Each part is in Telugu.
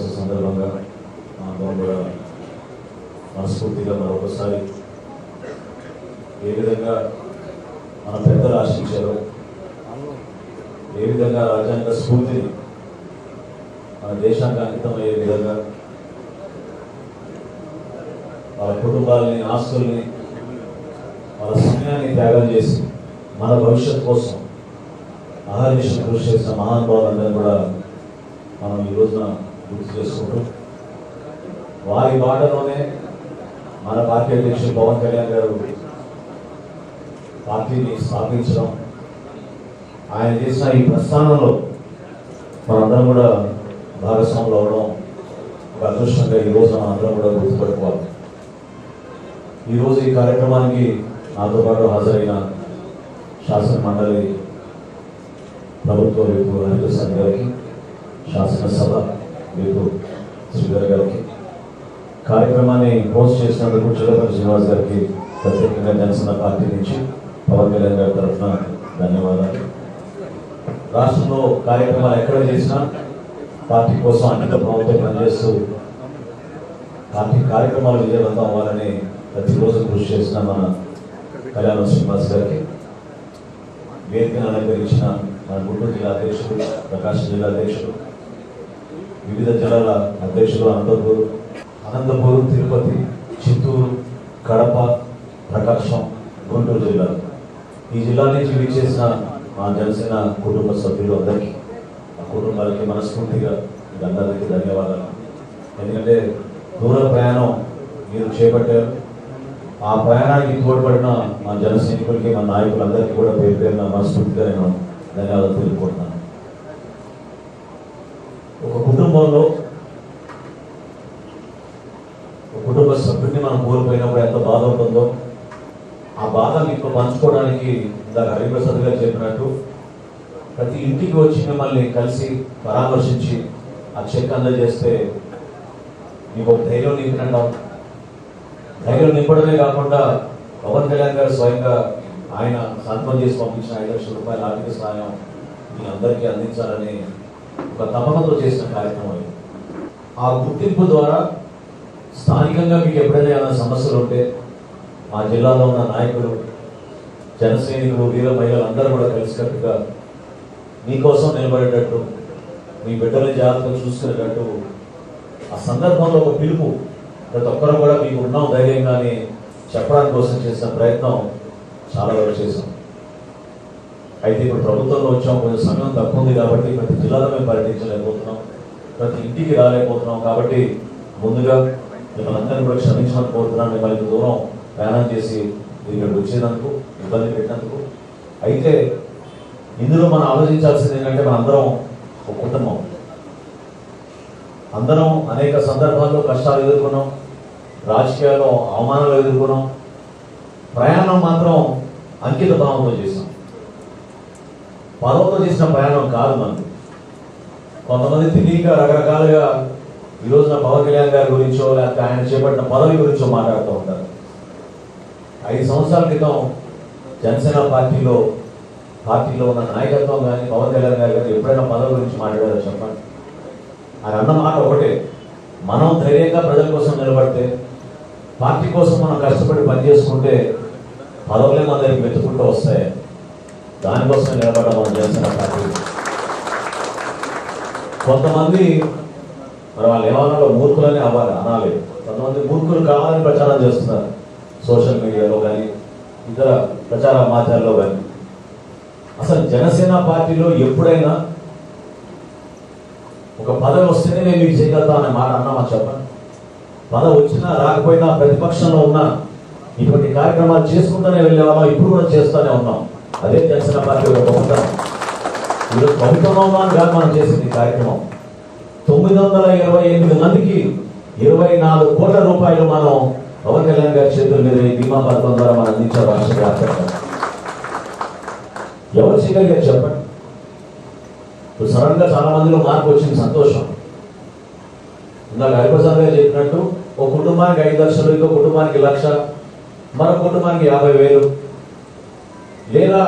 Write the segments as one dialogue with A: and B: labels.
A: దినోత్సవ సందర్భంగా అందరం కూడా మనస్ఫూర్తిగా మరొకసారి ఏ విధంగా మన పెద్దలు ఆశించారో, ఏ విధంగా రాజ్యాంగ స్ఫూర్తిని మన దేశానికి అంకితమయ్యే విధంగా వాళ్ళ కుటుంబాలని, ఆస్తుల్ని, వాళ్ళ సమయాన్ని త్యాగం చేసి మన భవిష్యత్తు కోసం అహర్నిశం కృషి చేసిన మహానుభావులందరినీ కూడా మనం ఈ రోజున గుర్తు చేసుకుంటూ, వారి బాటలోనే మన పార్టీ అధ్యక్షుడు పవన్ కళ్యాణ్ గారు పార్టీని స్థాపించడం, ఆయన చేసిన ఈ ప్రస్థానంలో మనందరం కూడా భాగస్వాములు అవడం ఒక అదృష్టంగా ఈ రోజు మనందరం కూడా గుర్తుపెట్టుకోవాలి. ఈరోజు ఈ కార్యక్రమానికి నాతో పాటు హాజరైన శాసన మండలి ప్రభుత్వ విపు హరిప్రసాద్ గారికి, శాసనసభ విపు శ్రీధర్ గారికి, కార్యక్రమాన్ని పోస్ట్ చేసినందుకు చిల్లపల్లి శ్రీనివాస్ గారికి ప్రత్యేకంగా జనసేన పార్టీ నుంచి పవన్ కళ్యాణ్ గారి తరఫున ధన్యవాదాలు. రాష్ట్రంలో కార్యక్రమాలు ఎక్కడ చేసినా పార్టీ కోసం అంకిత భావంతో పనిచేస్తూ పార్టీ కార్యక్రమాలు విజయవంతం అవ్వాలని ప్రతిరోజు కృషి చేసిన మన కళ్యాణ శ్రీనివాస్ గారికి, వేదికను అలంకరించిన మన గుంటూరు జిల్లా అధ్యక్షుడు, ప్రకాశం జిల్లా అధ్యక్షుడు, వివిధ జిల్లాల అధ్యక్షులు అనంతపూర్, తిరుపతి, చిత్తూరు, కడప, ప్రకాశం, గుంటూరు జిల్లాలు, ఈ జిల్లా నుంచి విచ్చేసిన మా జనసేన కుటుంబ సభ్యులు అందరికీ, ఆ కుటుంబాలకి మనస్ఫూర్తిగా అందరికీ ధన్యవాదాలు. ఎందుకంటే దూర ప్రయాణం మీరు చేపట్టారు. ఆ ప్రయాణానికి తోడ్పడిన మా జన సైనికులకి, మా నాయకులందరికీ కూడా పేరు పేరున మనస్ఫూర్తిగా నేను ధన్యవాదాలు తెలుపుకుంటున్నాను. ఒక కుటుంబంలో ఒక కుటుంబ సభ్యుడిని మనం కోల్పోయినప్పుడు ఎంత బాధ ఉంటుందో, ఆ బాధ మీకు పంచుకోవడానికి ఇందాక హరిప్రసాద్ గారు చెప్పినట్టు ప్రతి ఇంటికి వచ్చి మిమ్మల్ని కలిసి పరామర్శించి ఆ చెక్ అందజేస్తే మీకు ఒక ధైర్యం నింపినట్టు. ధైర్యం నింపడమే కాకుండా పవన్ కళ్యాణ్ గారు స్వయంగా ఆయన సంతకం చేసి పంపించిన 5 లక్షల రూపాయల ఆర్థిక సహాయం మీ అందరికీ అందించాలని ఒక తపనతో చేసిన కార్యక్రమం. ఆ గుర్తింపు ద్వారా స్థానికంగా మీకు ఎప్పుడైనా ఏమైనా సమస్యలు ఉంటే మా జిల్లాలో ఉన్న నాయకులు, జన సైనికులు, వీర మహిళలు అందరూ కూడా కలిసికట్టుగా మీకోసం నిలబడేటట్టు, మీ బిడ్డల్ని జాగ్రత్తగా చూసుకునేటట్టు ఆ సందర్భంలో ఒక పిలుపు ప్రతి ఒక్కరు కూడా మీకు ఉన్నాం ధైర్యంగానే చెప్పడానికి కోసం చేసిన ప్రయత్నం చాలా వరకు చేశాం. అయితే ఇప్పుడు ప్రభుత్వంలో వచ్చాం, కొంచెం సమయం తక్కువ ఉంది కాబట్టి ప్రతి జిల్లాలో మేము పర్యటించలేకపోతున్నాం, ప్రతి ఇంటికి రాలేకపోతున్నాం. కాబట్టి ముందుగా మిమ్మల్ని అందరినీ కూడా క్షమించమని కోరుతున్నాను. మిమ్మల్ని దూరం ప్రయాణం చేసి ఇక్కడికి వచ్చేందుకు, ఇబ్బంది పెట్టినందుకు. అయితే ఇందులో మనం ఆలోచించాల్సింది ఏంటంటే మన అందరం ఒక కుటుంబం, అందరం అనేక సందర్భాల్లో కష్టాలు ఎదుర్కొన్నాం, రాజకీయాల్లో అవమానాలు ఎదుర్కొన్నాం. ప్రయాణం మాత్రం అంకిత భావంతో చేసాం, పదవుతో చేసిన ప్రయాణం కాదు మనది. కొంతమంది తెలియక రకరకాలుగా ఈ రోజున పవన్ కళ్యాణ్ గారి గురించో లేకపోతే ఆయన చేపట్టిన పదవి గురించో మాట్లాడుతూ ఉంటారు. 5 సంవత్సరాల క్రితం జనసేన పార్టీలో ఉన్న నాయకత్వం కానీ పవన్ కళ్యాణ్ గారు కానీ ఎప్పుడైనా పదవి గురించి మాట్లాడారో చెప్పండి. ఆయన అన్న మాట ఒకటే, మనం ధైర్యంగా ప్రజల కోసం నిలబడితే, పార్టీ కోసం మనం కష్టపడి పనిచేసుకుంటే పదవులే మన దగ్గరికి వెతుకుంటూ వస్తాయి. దానికోసం నిలబడ్డ మన జనసేన పార్టీ. కొంతమంది మరి వాళ్ళు ఏమన్నా మూర్ఖులని అనాలి. కొంతమంది మూర్ఖులు కావాలని ప్రచారం చేస్తున్నారు సోషల్ మీడియాలో కానీ ఇతర ప్రచార మాధ్యమాల్లో కానీ. అసలు జనసేన పార్టీలో ఎప్పుడైనా ఒక పదవి వస్తేనే నేను మీకు చేయగలుగుతా అనే మాట అన్నామా చెప్పండి? పదవి వచ్చినా రాకపోయినా ప్రతిపక్షంలో ఉన్నా ఇటువంటి కార్యక్రమాలు చేసుకుంటూనే వెళ్ళేవాళ్ళం, ఇప్పుడు కూడా చేస్తూనే ఉన్నాం. అదే జనసేన పార్టీ ఒక గొప్పతనం. ఈరోజు ప్రభుత్వంలో కాదు మనం చేసింది ఈ కార్యక్రమం. 928 మందికి 24 కోట్ల రూపాయలు మనం పవన్ కళ్యాణ్ గారి చేతుల మీద ఈ బీమా పథకం ద్వారా మనం అందించారు రాష్ట్ర వ్యాప్తంగా. ఎవరు చేయగలిగారు చెప్పండి? ఇప్పుడు సడన్ గా చాలా మందిలో మార్పు వచ్చింది, సంతోషం. ఇందాక హరిప్రసాద్ గారు చెప్పినట్టు ఒక కుటుంబానికి 5 లక్షలు, ఇంకో కుటుంబానికి 1 లక్ష, మరో కుటుంబానికి 50,000, లేదా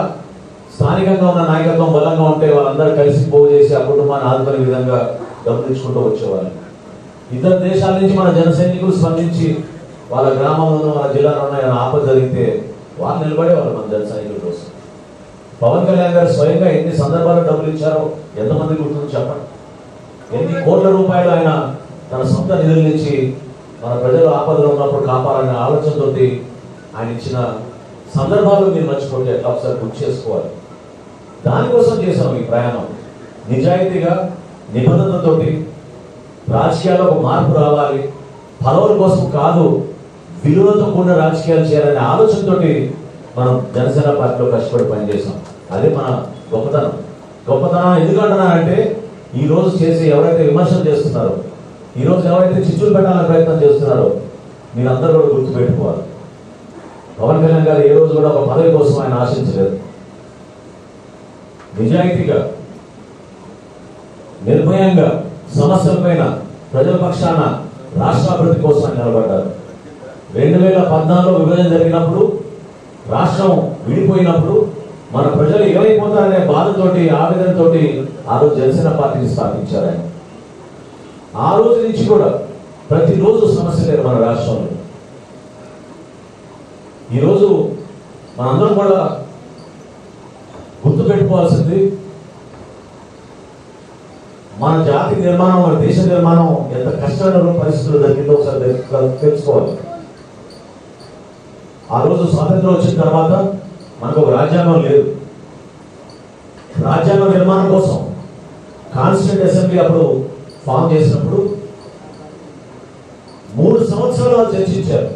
A: స్థానికంగా ఉన్న నాయకత్వం బలంగా ఉంటే వాళ్ళందరూ కలిసి పోగు చేసి ఆ కుటుంబాన్ని ఆదుకునే విధంగా డబ్బులు ఇచ్చుకుంటూ వచ్చేవాళ్ళు. ఇతర దేశాల నుంచి మన జన సైనికులు స్పందించి వాళ్ళ గ్రామంలోనూ మన జిల్లాలో ఉన్న ఆపద జరిగితే వాళ్ళు నిలబడేవాళ్ళు మన జన సైనికుల కోసం. పవన్ కళ్యాణ్ గారు స్వయంగా ఎన్ని సందర్భాల్లో డబ్బులు ఇచ్చారో ఎంతమంది గుర్తుందో చెప్పండి. ఎన్ని కోట్ల రూపాయలు ఆయన తన సొంత నిధుల నుంచి మన ప్రజలు ఆపదలో ఉన్నప్పుడు కాపాలనే ఆలోచనతో ఆయన ఇచ్చిన సందర్భాలు మీరు మర్చిపోతే ఎట్లా ఒకసారి గుర్తు చేసుకోవాలి. దానికోసం చేశాం ఈ ప్రయాణం. నిజాయితీగా నిబంధనతోటి రాజకీయాల్లో ఒక మార్పు రావాలి, పదవుల కోసం కాదు, విలువలతో కూడిన రాజకీయాలు చేయాలనే ఆలోచనతో మనం జనసేన పార్టీలో కష్టపడి పనిచేసాం. అదే మన గొప్పతనం. గొప్పతనం ఎందుకంటున్నారంటే ఈ రోజు చేసి ఎవరైతే విమర్శలు చేస్తున్నారో, ఈ రోజు ఎవరైతే చిచ్చులు పెట్టాలని ప్రయత్నం చేస్తున్నారో మీరందరూ కూడా గుర్తుపెట్టుకోవాలి. పవన్ కళ్యాణ్ గారు ఏ రోజు కూడా ఒక పదవి కోసం ఆయన ఆశించలేదు. నిజాయితీగా నిర్భయంగా సమస్యలపైన ప్రజల పక్షాన రాష్ట్ర అభివృద్ధి కోసం ఆయన నిలబడ్డారు. 2014లో విభజన జరిగినప్పుడు, రాష్ట్రం విడిపోయినప్పుడు మన ప్రజలు ఏమైపోతారనే బాధతోటి ఆవేదనతోటి ఆ రోజు జనసేన పార్టీని స్థాపించారు ఆయన. ఆ రోజు నుంచి కూడా ప్రతిరోజు సమస్య లేదు మన రాష్ట్రంలో. ఈరోజు మనందరం కూడా గుర్తు పెట్టుకోవాల్సింది మన జాతి నిర్మాణం, మన దేశ నిర్మాణం ఎంత కష్టమైన పరిస్థితులు జరిగిందో ఒకసారి తెలుసుకోవాలి. ఆ రోజు స్వాతంత్రం వచ్చిన తర్వాత మనకు ఒక రాజ్యాంగం లేదు. రాజ్యాంగ నిర్మాణం కోసం కాన్స్టిట్యూంట్ అసెంబ్లీ అప్పుడు ఫామ్ చేసినప్పుడు 3 సంవత్సరాలు చర్చించారు.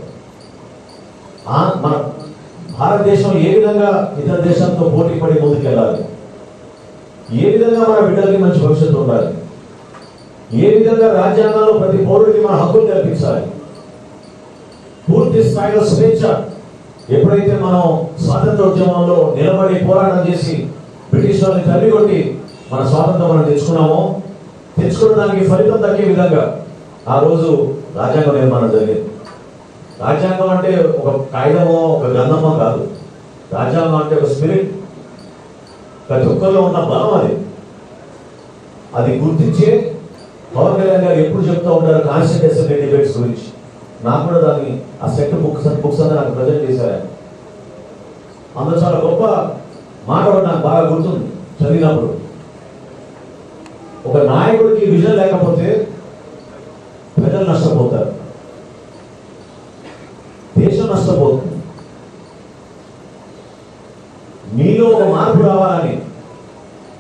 A: మన భారతదేశం ఏ విధంగా ఇతర దేశాలతో పోటీ పడి ముందుకెళ్ళాలి, ఏ విధంగా మన బిడ్డలకి మంచి భవిష్యత్తు ఉండాలి, ఏ విధంగా రాజ్యాంగంలో ప్రతి పౌరుడికి మన హక్కులు కల్పించాలి, పూర్తి స్థాయిలో స్వేచ్ఛ. ఎప్పుడైతే మనం స్వాతంత్రోద్యమంలో నిలబడి పోరాటం చేసి బ్రిటిష్ వాళ్ళని తల్లికొట్టి మన స్వాతంత్రం మనం తెచ్చుకోవడానికి ఫలితం దక్కే విధంగా ఆ రోజు రాజ్యాంగ నిర్మాణం జరిగింది. రాజ్యాంగం అంటే ఒక కాగితమో ఒక గ్రంథమో కాదు. రాజ్యాంగం అంటే ఒక స్పిరిట్, ప్రతి ఒక్కరిలో ఉన్న బలం. అది గుర్తించే పవన్ కళ్యాణ్ గారు ఎప్పుడు చెప్తూ ఉంటారు కాన్స్టిట్యూంట్ అసెంబ్లీ డిబేట్స్ గురించి. నాకు కూడా దాన్ని ఆ సెట్ బుక్స్ అంతా నాకు ప్రజెంట్ చేశారు. అందులో చాలా గొప్ప మాట నాకు బాగా గుర్తుంది చదివినప్పుడు. ఒక నాయకుడికి విజన్ లేకపోతే ప్రజలు నష్టపోతారు, దేశం నష్టపోతుంది. మీలో ఒక మార్పు రావాలని,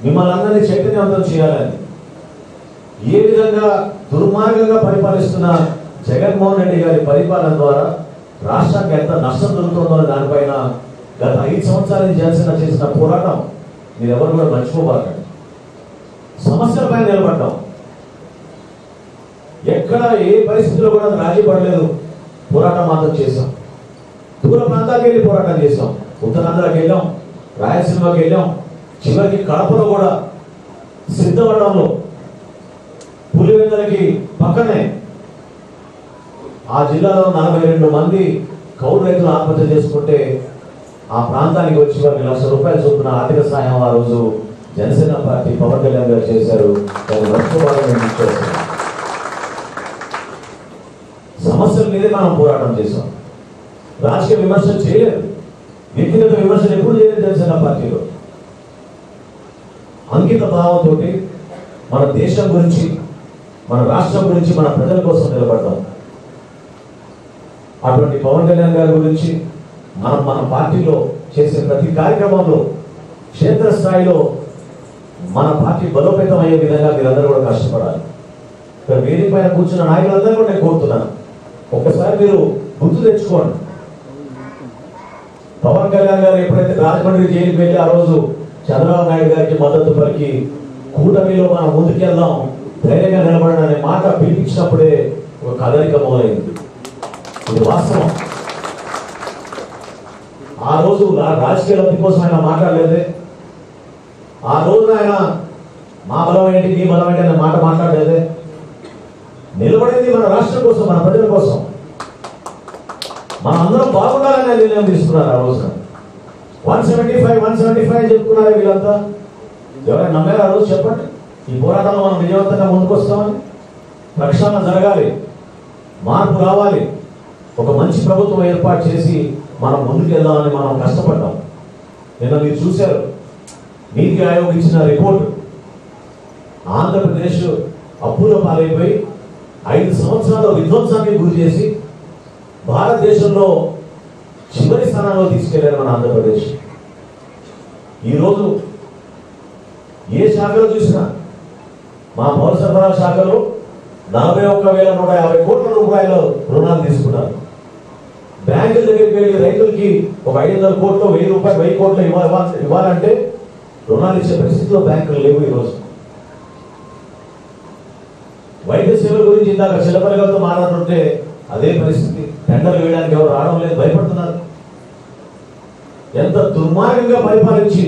A: మిమ్మల్ని అందరినీ చైతన్యవంతం చేయాలని, ఏ విధంగా దుర్మార్గంగా పరిపాలిస్తున్న జగన్మోహన్ రెడ్డి గారి పరిపాలన ద్వారా రాష్ట్రానికి ఎంత నష్టం జరుగుతుందో దానిపైన గత 5 సంవత్సరాల జనసేన చేసిన పోరాటం మీరు ఎవరు కూడా మర్చిపోబాకండి. సమస్యలపై నిలబడ్డాం. ఎక్కడ ఏ పరిస్థితిలో కూడా రాజీ పడలేదు. పోరాటం మాత్రం చేశాం. దూర ప్రాంతాలకు వెళ్ళి పోరాటం చేశాం. ఉత్తరాంధ్రకి వెళ్ళాం, రాయలసీమకి వెళ్ళాం, చివరికి కడపలో కూడా సిద్ధవడంలో పులివెందులకి పక్కనే ఆ జిల్లాలో 42 మంది కౌలు రైతులు ఆత్మహత్య చేసుకుంటే ఆ ప్రాంతానికి వచ్చి వారికి ₹1,00,000 చొప్పున ఆర్థిక సహాయం ఆ రోజు జనసేన పార్టీ పవన్ కళ్యాణ్ గారు చేశారు. దాన్ని మర్చిపోవాలని చేశారు. సమస్యల మీదే మనం పోరాటం చేశాం. రాజకీయ విమర్శలు చేయలేదు, వ్యక్తిగత విమర్శలు ఎప్పుడు చేయలేదు జనసేన పార్టీలో. అంకిత భావంతో మన దేశం గురించి, మన రాష్ట్రం గురించి, మన ప్రజల కోసం నిలబడ్డాం. అటువంటి పవన్ కళ్యాణ్ గారి గురించి మన పార్టీలో చేసే ప్రతి కార్యక్రమంలో క్షేత్రస్థాయిలో మన పార్టీ బలోపేతం అయ్యే విధంగా మీరందరూ కూడా కష్టపడాలి. ఇక్కడ వేదిక పైన కూర్చున్న నాయకులందరూ కూడా నేను కోరుతున్నాను, ఒక్కసారి మీరు గుర్తు తెచ్చుకోండి. పవన్ కళ్యాణ్ గారు ఎప్పుడైతే రాజమండ్రి జైలుకి వెళ్ళి ఆ రోజు చంద్రబాబు నాయుడు గారికి మద్దతు పలికి కూటమిలో మనం ముందుకెళ్దాం, ధైర్యంగా నిలబడడం అనే మాట పిలిపించినప్పుడే ఒక కదలిక మొదలైంది. ఇది వాస్తవం. ఆ రోజు రాజకీయ లబ్ధి కోసం ఆయన మాట్లాడలేదే. ఆ రోజున ఆయన మా బలం ఏంటి, మీ బలం ఏంటి అనే మాట మాట్లాడలేదే. నిలబడింది మన రాష్ట్రం కోసం, మన ప్రజల కోసం. మనం అందరం బాగుండాలని నిర్ణయం తీసుకున్నారు. ఆ రోజున 175 చెప్పుకున్నారే వీళ్ళంతా. ఎవరైనా నమ్మారు ఆ రోజు? చెప్పండి. ఈ పోరాటంలో మనం విజయవంతంగా ముందుకు వస్తామని ప్రక్షాళన జరగాలి, మార్పు రావాలి, ఒక మంచి ప్రభుత్వం ఏర్పాటు చేసి మనం ముందుకు వెళ్దామని మనం కష్టపడ్డాం. నిన్న మీరు చూశారు నీతి ఆయోగ్ ఇచ్చిన రిపోర్టు. ఆంధ్రప్రదేశ్ అప్పుల పాలైపోయి 5 సంవత్సరాల విధ్వంసానికి గురి చేసి భారతదేశంలో చివరి స్థానంలో తీసుకెళ్లారు మన ఆంధ్రప్రదేశ్. ఈరోజు ఏ శాఖలో చూసినా మా పౌర సరఫరా శాఖలో 41,150 కోట్ల రూపాయలు రుణాలు తీసుకున్నారు. బ్యాంకుల దగ్గరికి వెళ్ళి రైతులకి ఒక 500 కోట్లు 1000 కోట్లు ఇవ్వాలంటే రుణాలు ఇచ్చే పరిస్థితిలో బ్యాంకులు లేవు. ఈరోజు వైద్య సేవల గురించి ఇందాక చిలపలగలతో మాట్లాడుతుంటే అదే పరిస్థితి. టెండర్లు వేయడానికి ఎవరు రావడం లేదు, భయపడుతున్నారు. ఎంత దుర్మార్గంగా పరిపాలించి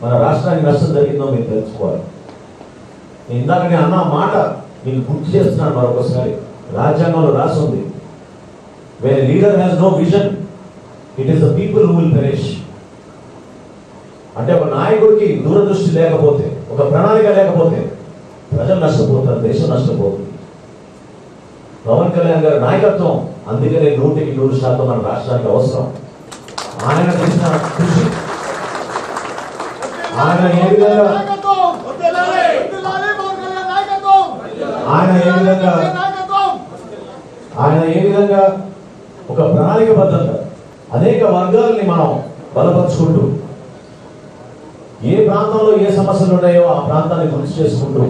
A: మన రాష్ట్రానికి నష్టం జరిగిందో మీరు తెలుసుకోవాలి. ఇందాక నేను అన్న మాట మీకు గుర్తు చేస్తున్నాను మరొకసారి. రాజ్యాంగంలో రాసి ఉంది, where a leader has no vision, it is the people who will perish. అంటే ఒక నాయకుడికి దూరదృష్టి లేకపోతే, ఒక ప్రణాళిక లేకపోతే ప్రజలు నష్టపోతారు, దేశం నష్టపోతుంది. పవన్ కళ్యాణ్ గారి నాయకత్వం అందుకనే 100% మన రాష్ట్రానికి అవసరం. ఆయన చేసిన కృషి, ఆయన ఏ విధంగా ఒక ప్రణాళికబద్ధంగా అనేక వర్గాలని మనం బలపరుచుకుంటూ, ఏ ప్రాంతంలో ఏ సమస్యలు ఉన్నాయో ఆ ప్రాంతాన్ని గుర్తు చేసుకుంటూ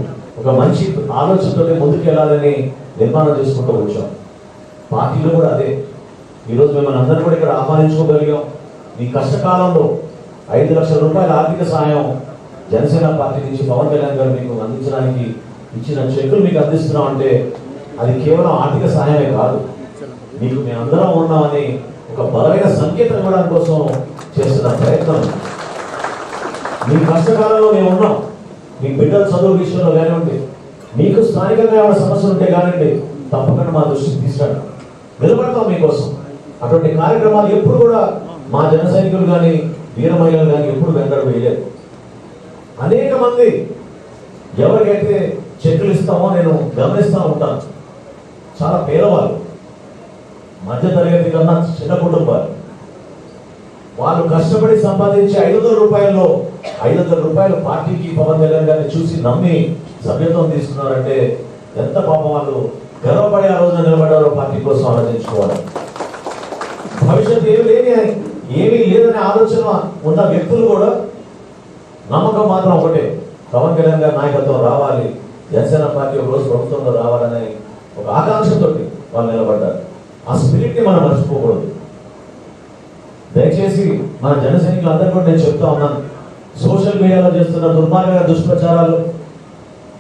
A: ఒక మంచి ఆలోచనతో ముందుకు వెళ్ళాలని నిర్మాణం చేసుకుంటూ వచ్చాం. పార్టీలో కూడా అదే. ఈరోజు మిమ్మల్ని అందరూ కూడా ఇక్కడ ఆహ్వానించుకోగలిగాం. ఈ కష్టకాలంలో 5 లక్షల రూపాయల ఆర్థిక సహాయం జనసేన పార్టీ నుంచి పవన్ కళ్యాణ్ గారు మీకు అందించడానికి ఇచ్చిన చెక్కులు మీకు అందిస్తున్నాం అంటే అది కేవలం ఆర్థిక సహాయమే కాదు, మీకు మేమందరం ఉన్నామని ఒక బలమైన సంకేతం ఇవ్వడానికి కోసం చేస్తున్న ప్రయత్నం. మీ కష్టకాలంలో మేము ఉన్నాం. మీ బిడ్డల చదువు విషయంలో కానివ్వండి, మీకు స్థానికంగా ఏమైనా సమస్యలు ఉంటే కానివ్వండి, తప్పకుండా మా దృష్టికి తీసుకురండి, నిలబడతాం మీకోసం. అటువంటి కార్యక్రమాలు ఎప్పుడు కూడా మా జన సైనికులు కానీ వీర మహిళలు కానీ ఎప్పుడు వెంటనే వేయలేదు. అనేక మంది ఎవరికైతే చెక్కులు ఇస్తామో నేను గమనిస్తూ ఉంటాను, చాలా పేదవాళ్ళు, మధ్య తరగతి కన్నా చిన్న కుటుంబాలు, వాళ్ళు కష్టపడి సంపాదించి 500 రూపాయల్లో 500 రూపాయలు పార్టీకి పవన్ కళ్యాణ్ గారిని చూసి నమ్మి సభ్యత్వం తీసుకున్నారంటే ఎంత పాపం వాళ్ళు గర్వపడి ఆ రోజున నిలబడ్డారో పార్టీ కోసం ఆలోచించుకోవాలి. భవిష్యత్తు ఏమీ లేదనే ఆలోచన ఉన్న వ్యక్తులు కూడా నమ్మకం మాత్రం ఒకటే, పవన్ కళ్యాణ్ గారి నాయకత్వం రావాలి, జనసేన పార్టీ ఒక రోజు ప్రభుత్వంలో రావాలనే ఒక ఆకాంక్షతో వాళ్ళు నిలబడ్డారు. ఆ స్పిరిట్ ని మనం మర్చిపోకూడదు. దయచేసి మన జన సైనికులు అందరూ కూడా నేను చెప్తా ఉన్నాను, సోషల్ మీడియాలో చేస్తున్న దుర్మార్గ దుష్ప్రచారాలు,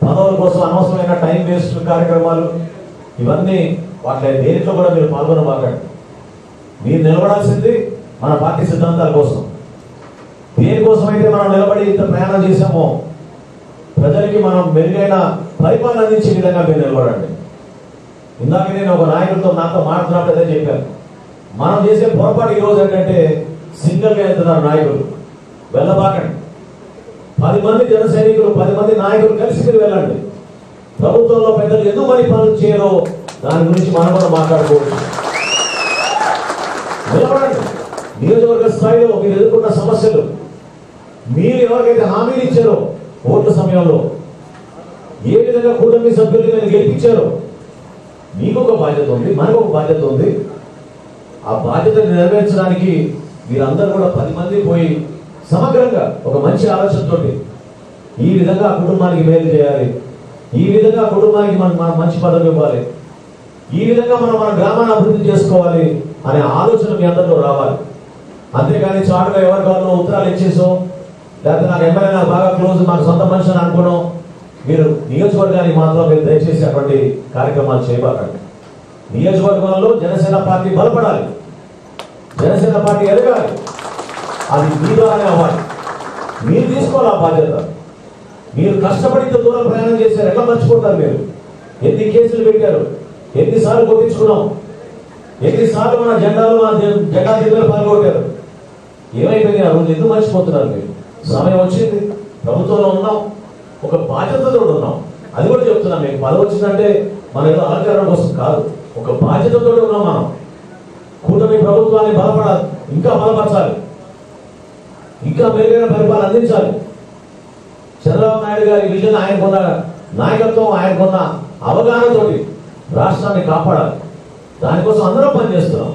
A: పదవుల కోసం అనవసరమైన టైం వేస్ట్ కార్యక్రమాలు, ఇవన్నీ వాటి దేనిలో కూడా మీరు పాల్గొనబాకండి. మీరు నిలబడాల్సింది మన పార్టీ సిద్ధాంతాల కోసం. దేనికోసం అయితే మనం నిలబడి ఇంత ప్రయాణం చేశామో ప్రజలకి మనం మెరుగైన పరిపాలన అందించే విధంగా మీరు నిలబడండి. ఇందాక నేను ఒక నాయకుడితో నాతో మాట్లాడుతున్నప్పుడు అదే చెప్పాను. మనం చేసే పొరపాటు ఈరోజు ఏంటంటే సింగిల్గా వెళ్తున్నారు నాయకులు. వెళ్ళబాకండి. 10 మంది జన సైనికులు 10 మంది నాయకులు కలిసి మీరు వెళ్ళండి. ప్రభుత్వంలో పెద్దలు ఎందుకు మరి పనులు చేయరో దాని గురించి మనం కూడా మాట్లాడుకోవచ్చు. నిలబడండి. నియోజకవర్గ స్థాయిలో మీరు ఎదుర్కొన్న సమస్యలు, మీరు ఎవరికైతే హామీలు ఇచ్చారో ఓట్ల సమయంలో, ఏ విధంగా కూటమి సభ్యులు మీరు గెలిపించారో, మీకు ఒక బాధ్యత ఉంది, మనకు ఒక బాధ్యత ఉంది. ఆ బాధ్యతను నెరవేర్చడానికి మీరందరూ కూడా 10 మంది పోయి సమగ్రంగా ఒక మంచి ఆలోచనతో ఈ విధంగా కుటుంబానికి మేలు చేయాలి, ఈ విధంగా కుటుంబానికి మనం మంచి పదవి ఇవ్వాలి, ఈ విధంగా మనం మన గ్రామాన్ని అభివృద్ధి చేసుకోవాలి అనే ఆలోచన మీ అందరిలో రావాలి. అంతేకాని చాటుగా ఎవరి కావాలో ఉత్తరాలు ఇచ్చేసో, లేకపోతే నాకు ఎమ్మెల్యే నాకు బాగా క్లోజ్, మాకు సొంత మనిషి అని అనుకోవడం, మీరు నియోజకవర్గానికి మాత్రం మీరు దయచేసి అటువంటి కార్యక్రమాలు చేయబాకండి. నియోజకవర్గంలో జనసేన పార్టీ బలపడాలి, జనసేన పార్టీ ఎదగాలి. అది మీ ద్వారానే అవ్వాలి. మీరు తీసుకోవాలి ఆ బాధ్యత. మీరు కష్టపడి ఇంత దూరం ప్రయాణం చేశారు, ఎట్లా మర్చిపోతారు? మీరు ఎన్ని కేసులు పెట్టారు, ఎన్నిసార్లు కొట్టించుకున్నాం, ఎన్నిసార్లు మన జెండాలు మన జెండా దిగులు పాల్గొట్టారు. ఏమైపోయింది ఆ రోజు? ఎందుకు మర్చిపోతున్నారు మీరు? సమయం వచ్చింది, ప్రభుత్వంలో ఉన్నాం, ఒక బాధ్యతతో ఉన్నాం. అది కూడా చెప్తున్నాం. మీకు పదవి వచ్చిందంటే మన ఏదో అలంకరణ కోసం కాదు, ఒక బాధ్యతతో ఉన్నాం మనం. కూటమి ప్రభుత్వాన్ని బలపడాలి, ఇంకా బలపరచాలి, ఇంకా మెరుగైన పరిపాలన అందించాలి. చంద్రబాబు నాయుడు గారి విజన్, ఆయనకున్న నాయకత్వం, ఆయనకున్న అవగాహనతోటి రాష్ట్రాన్ని కాపాడాలి. దానికోసం అందరం పనిచేస్తున్నాం.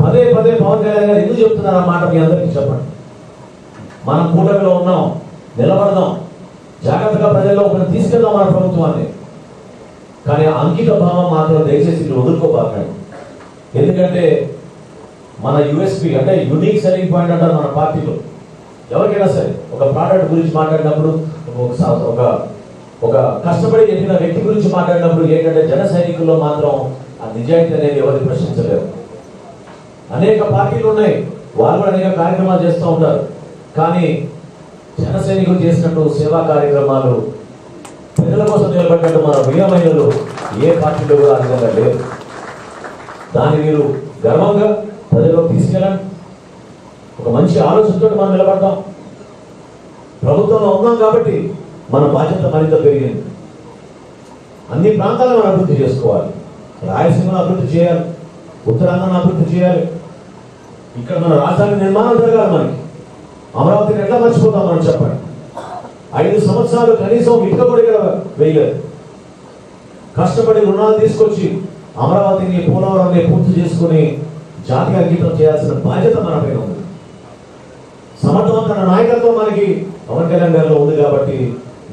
A: పదే పదే పవన్ కళ్యాణ్ గారు ఎందుకు చెప్తున్నారు ఆ మాట మీ అందరికీ చెప్పండి. మనం కూటమిలో ఉన్నాం, నిలబడదాం, జాగ్రత్తగా ప్రజల్లో ఒకరిని తీసుకెళ్దాం మన ప్రభుత్వాన్ని. కానీ అంకిత భావం మాత్రం దయచేసి ఇట్లా వదులుకోబాకండి. ఎందుకంటే మన యూఎస్పీ అంటే యూనిక్ సెల్లింగ్ పాయింట్ అంటారు మన పార్టీలో. ఎవరికైనా సరే ఒక ప్రోడక్ట్ గురించి మాట్లాడినప్పుడు, ఒక కష్టపడి ఎదిగిన వ్యక్తి గురించి మాట్లాడినప్పుడు ఏంటంటే జన సైనికుల్లో మాత్రం ఆ నిజాయితీ అనేది ఎవరిని ప్రశ్నించలేరు. అనేక పార్టీలు ఉన్నాయి, వాళ్ళు కూడా అనేక కార్యక్రమాలు చేస్తూ ఉంటారు. కానీ జన సైనికులు చేసినట్టు సేవా కార్యక్రమాలు, ప్రజల కోసం నిలబడ్డట్టు మన వీరమహిళలు ఏ పార్టీలో కూడా అధికంగా లేరు. దాన్ని మీరు గర్వంగా ప్రజలకు తీసుకెళ్ళండి. ఒక మంచి ఆలోచనతో మనం నిలబడతాం. ప్రభుత్వంలో ఉన్నాం కాబట్టి మన బాధ్యత మరింత పెరిగింది. అన్ని ప్రాంతాలను మనం అభివృద్ధి చేసుకోవాలి. రాయలసీమను అభివృద్ధి చేయాలి, ఉత్తరాంధ్రను అభివృద్ధి చేయాలి. ఇక్కడ మన రాజధాని నిర్మాణం జరగాలి. మనకి అమరావతిని ఎట్లా మర్చిపోతాం మనం చెప్పండి. 5 సంవత్సరాలు కనీసం ఇటుక కూడా ఇక్కడ వేయలేదు. కష్టపడి రుణాలు తీసుకొచ్చి అమరావతిని, పోలవరాన్ని పూర్తి చేసుకుని జాతీయ అంకితం చేయాల్సిన బాధ్యత మన పైన ఉంది. సమర్థవంతమైన నాయకత్వం మనకి పవన్ కళ్యాణ్ గారిలో ఉంది కాబట్టి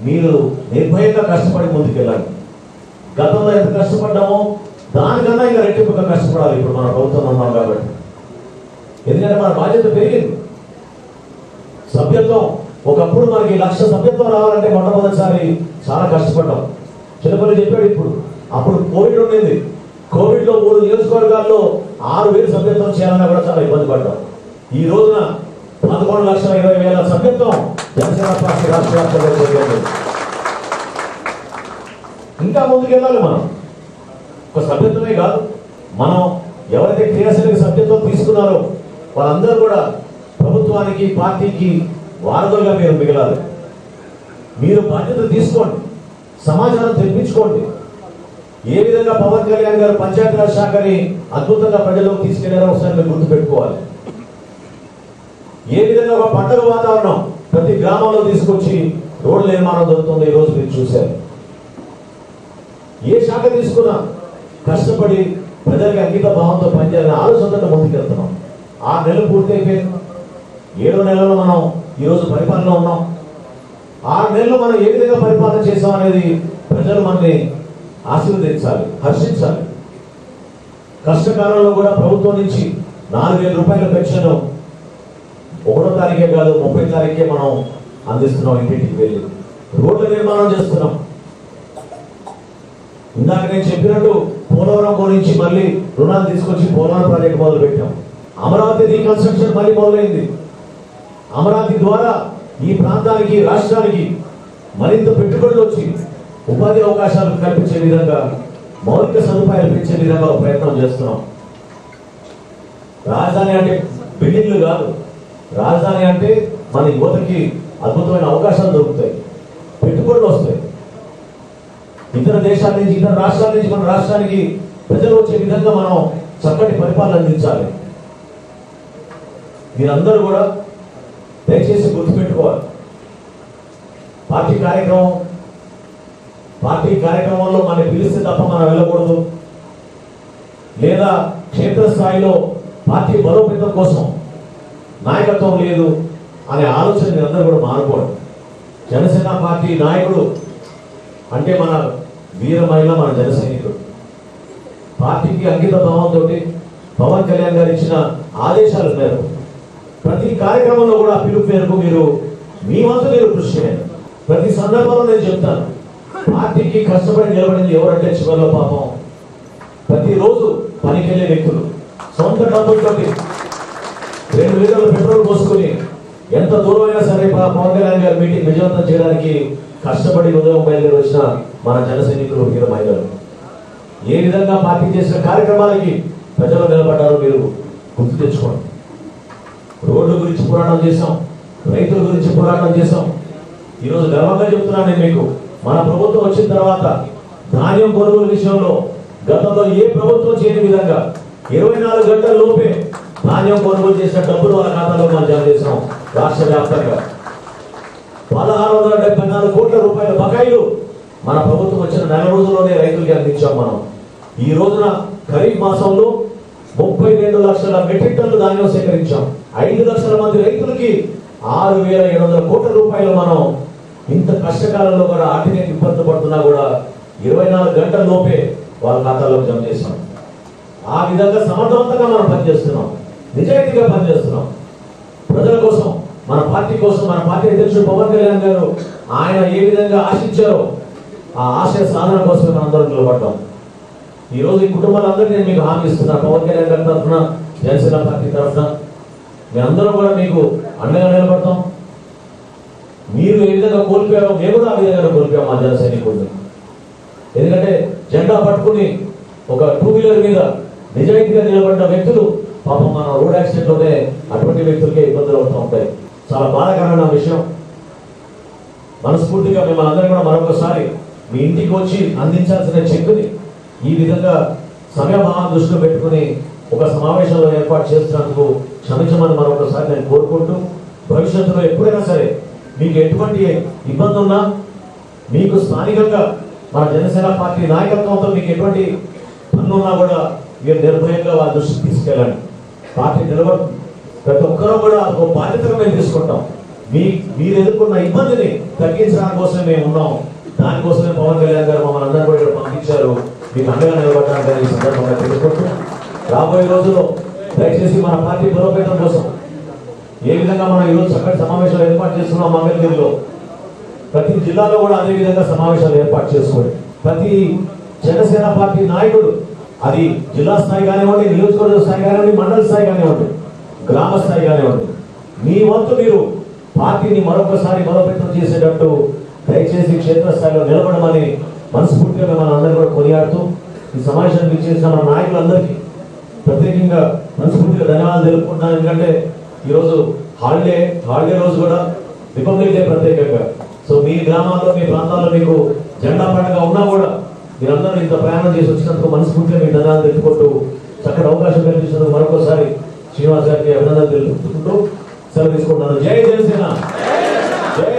A: మీరు నిర్భయంగా కష్టపడి ముందుకెళ్ళండి. గతంలో ఎంత కష్టపడ్డామో దానికన్నా ఇంకా రెట్టింపుగా కష్టపడాలి ఇప్పుడు మన ప్రభుత్వంలో ఉన్నాం కాబట్టి. ఎందుకంటే మన బాధ్యత పెరిగింది. సభ్యత్వం, ఒకప్పుడు మనకి 1,00,000 సభ్యత్వం రావాలంటే మొట్టమొదటిసారి చాలా కష్టపడ్డాం. చిన్నపల్లి చెప్పాడు ఇప్పుడు. అప్పుడు కోవిడ్ ఉండింది. కోవిడ్లో 3 నియోజకవర్గాల్లో 6,000 సభ్యత్వం చేయాలన్నా కూడా చాలా ఇబ్బంది పడ్డాం. ఈ రోజున 11,20,000 సభ్యత్వం జనసేన పార్టీ రాష్ట్ర వ్యాప్తంగా చేయాలి. ఇంకా ముందుకెళ్ళాలి. మనం ఒక సభ్యత్వమే కాదు, మనం ఎవరైతే క్రియాశీలక సభ్యత్వం తీసుకున్నారో వాళ్ళందరూ కూడా ప్రభుత్వానికి, పార్టీకి వారధులుగా మీరు మిగలాలి. మీరు బాధ్యత తీసుకోండి, సమాచారం తెప్పించుకోండి. ఏ విధంగా పవన్ కళ్యాణ్ గారు పంచాయతీరాజ్ శాఖని అద్భుతంగా ప్రజల్లోకి తీసుకెళ్లారో ఒకసారి మీరు గుర్తుపెట్టుకోవాలి. ఏ విధంగా ఒక పండుగ వాతావరణం ప్రతి గ్రామంలో తీసుకొచ్చి రోడ్ల నిర్మాణం జరుగుతుంది. ఈ రోజు మీరు చూశారు. ఏ శాఖ తీసుకున్నా కష్టపడి ప్రజలకి అంకిత భావంతో పనిచేయాలని ఆలోచనతో ముందుకెళ్తున్నాం. 6 నెలలు పూర్తి అయిపోయింది. 7వ నెలలో మనం ఈరోజు పరిపాలనలో ఉన్నాం. 6 నెలలు మనం ఏ విధంగా పరిపాలన చేసాం అనేది ప్రజలు మనల్ని ఆశీర్వదించాలి, హర్షించాలి. కష్టకాలంలో కూడా ప్రభుత్వం నుంచి 4,000 రూపాయల పెన్షన్ 1వ తారీఖే కాదు 30వ తారీఖే మనం అందిస్తున్నాం. ఇంటింటికి వెళ్ళి రోడ్ల నిర్మాణం చేస్తున్నాం. ఇందాక నేను చెప్పినట్టు పోలవరం గురించి మళ్ళీ రుణాలు తీసుకొచ్చి పోలవరం ప్రాజెక్ట్ మొదలు పెట్టాం. అమరావతి రీకన్స్ట్రక్షన్ మళ్ళీ మొదలైంది. అమరావతి ద్వారా ఈ ప్రాంతానికి, రాష్ట్రానికి మరింత పెట్టుబడులు వచ్చి ఉపాధి అవకాశాలు కల్పించే విధంగా, మౌలిక సదుపాయాలు పెంచే విధంగా ప్రయత్నం చేస్తున్నాం. రాజధాని అంటే బిల్డింగ్లు కాదు, రాజధాని అంటే మన యువతకి అద్భుతమైన అవకాశాలు దొరుకుతాయి, పెట్టుబడులు వస్తాయి. ఇతర దేశాల నుంచి, ఇతర రాష్ట్రాల నుంచి మన రాష్ట్రానికి ప్రజలు వచ్చే విధంగా మనం చక్కటి పరిపాలన అందించాలి. మీరందరూ కూడా దయచేసి గుర్తుపెట్టుకోవాలి. పార్టీ కార్యక్రమంలో మనం పిలిస్తే తప్ప మనం వెళ్ళకూడదు. లేదా క్షేత్రస్థాయిలో పార్టీ బలోపేతం కోసం నాయకత్వం లేదు అనే ఆలోచన మీరందరూ కూడా మానుకోండి. జనసేన పార్టీ నాయకుడు అంటే మన వీర మహిళ, మన జన సైనికుడు. పార్టీకి అంకిత భావంతో పవన్ కళ్యాణ్ గారు ఇచ్చిన ఆదేశాల మేరకు ప్రతి కార్యక్రమంలో కూడా పిలుపు మేరకు మీరు మీ వంతు మీరు కృషి చేయండి. ప్రతి సందర్భంలో నేను చెప్తాను, పార్టీకి కష్టపడి నిలబడింది ఎవరంటే చివరిలో పాపం ప్రతిరోజు పనికి వెళ్ళే వ్యక్తులు సొంత డబ్బులతో 2 లీటర్ల పెట్రోల్ పోసుకుని ఎంత దూరమైనా సరే పవన్ కళ్యాణ్ గారి మీటింగ్ విజయవంతం చేయడానికి కష్టపడి ఉదయం బయలుదేరి వచ్చిన మన జన సైనికులు, వీర మహిళలు ఏ విధంగా పార్టీ చేసిన కార్యక్రమాలకి ప్రజలు నిలబడ్డారో మీరు గుర్తు తెచ్చుకోండి. రోడ్ల గురించి పోరాటం చేశాం, రైతుల గురించి పోరాటం చేశాం. ఈరోజు గర్వంగా చెప్తున్నాను నేను మీకు, మన ప్రభుత్వం వచ్చిన తర్వాత ధాన్యం కొనుగోలు విషయంలో గతంలో ఏ ప్రభుత్వం చేయని విధంగా 24 గంటల లోపే ధాన్యం కొనుగోలు చేసిన డబ్బులు వాళ్ళ ఖాతాలో మనం జమ చేసాం. రాష్ట్ర వ్యాప్తంగా 1674 కోట్ల రూపాయల బకాయిలు మన ప్రభుత్వం వచ్చిన నెల రోజుల్లోనే రైతులకి అందించాం. మనం ఈ రోజున ఖరీఫ్ మాసంలో 32 లక్షల మెట్రిక్ టన్నులు ధాన్యం సేకరించాం. 5 లక్షల మంది రైతులకి 6700 కోట్ల రూపాయలు మనం ఇంత కష్టకాలంలో కూడా ఆర్థిక ఇబ్బందులు పడుతున్నా కూడా 24 గంటల లోపే వాళ్ళ ఖాతాలో జమ చేసాం. ఆ విధంగా సమర్థవంతంగా మనం పనిచేస్తున్నాం, నిజాయితీగా పనిచేస్తున్నాం. ప్రజల కోసం, మన పార్టీ కోసం, మన పార్టీ అధ్యక్షుడు పవన్ కళ్యాణ్ గారు ఆయన ఏ విధంగా ఆశించారో ఆ ఆశయ సాధన కోసమే మనందరం నిలబడ్డాం. ఈ రోజు ఈ కుటుంబాలందరికీ నేను మీకు హామీ ఇస్తున్నాను. పవన్ కళ్యాణ్ గారి తరఫున, జనసేన పార్టీ తరఫున మీ అందరూ కూడా మీకు అండగా నిలబడతాం. మీరు ఏ విధంగా కోల్పోయారో మేము కూడా ఆ విధంగా కోల్పోయాం మా జన సైనికుడిని. ఎందుకంటే జెండా పట్టుకుని ఒక 2 వీలర్ మీద నిజాయితీగా నిలబడిన వ్యక్తులు పాపం మన రోడ్ యాక్సిడెంట్ లోనే అటువంటి వ్యక్తులకే ఇబ్బందులు అవుతూ ఉంటాయి. చాలా బాధాకరమైన విషయం. మనస్ఫూర్తిగా మిమ్మల్ని అందరూ కూడా మరొకసారి మీ ఇంటికి వచ్చి అందించాల్సిన చెక్కుని ఈ విధంగా సమయభావాన్ని దృష్టిలో పెట్టుకుని ఒక సమావేశంలో ఏర్పాటు చేస్తున్నందుకు క్షమించమని మరొకసారి నేను కోరుకుంటూ, భవిష్యత్తులో ఎప్పుడైనా సరే మీకు ఎటువంటి ఇబ్బంది ఉన్నా, మీకు స్థానికంగా మన జనసేన పార్టీ నాయకత్వంతో మీకు ఎటువంటి పనులున్నా కూడా మీరు నిర్భయంగా వాళ్ళ దృష్టికి తీసుకెళ్ళండి. పార్టీ నిలబడుతుంది. ప్రతి ఒక్కరూ కూడా ఒక బాధ్యతగా మేము తీసుకుంటాం. మీరు ఎదుర్కొన్న ఇబ్బందిని తగ్గించడానికి కోసమే మేము ఉన్నాం. దానికోసమే పవన్ కళ్యాణ్ గారు మమ్మల్ని అందరూ కూడా ఇక్కడ పంపించారు. మీకు అండగా నిలబడడానికి ఈ సందర్భంగా తెలుసుకుంటూ, రాబోయే రోజుల్లో దయచేసి మన పార్టీ బలోపేతం కోసం ఏ విధంగా మనం ఈరోజు చక్కటి సమావేశాలు ఏర్పాటు చేస్తున్నాం మంగళగిరిలో, ప్రతి జిల్లాలో కూడా అదే విధంగా సమావేశాలు ఏర్పాటు చేసుకోండి. ప్రతి జనసేన పార్టీ నాయకుడు, అది జిల్లా స్థాయి కానివ్వండి, నియోజకవర్గ స్థాయి కానివ్వండి, మండల స్థాయి కానివ్వండి, గ్రామ స్థాయి కానివ్వండి, మీ వంతు మీరు పార్టీని మరొకసారి బలోపేతం చేసేటట్టు దయచేసి క్షేత్రస్థాయిలో నిలబడమని మనస్ఫూర్తిగా మిమ్మల్ని అందరూ కూడా కొనియాడుతూ, ఈ సమావేశానికి ఇచ్చేసిన మన నాయకులందరికీ ప్రత్యేకంగా మనస్ఫూర్తిగా ధన్యవాదాలు తెలుపుకుంటున్నాను. ఎందుకంటే ఈరోజు హాలిడే రోజు కూడా రిపబ్లిక్ డే ప్రత్యేకంగా. సో మీ గ్రామాల్లో, మీ ప్రాంతాల్లో మీకు జెండా పండుగ ఉన్నా కూడా మీరందరూ ఇంత ప్రయాణం చేసి వచ్చినందుకు మనస్ఫూర్తిగా మీకు ధన్యవాదాలు తెలుపుకుంటూ, చక్కటి అవకాశం కల్పించినందుకు మరొకసారి శ్రీనివాస్ గారికి అభినందనలు తెలుపుకుంటూ సెలవు తీసుకుంటున్నాను. జై జనసేన, జై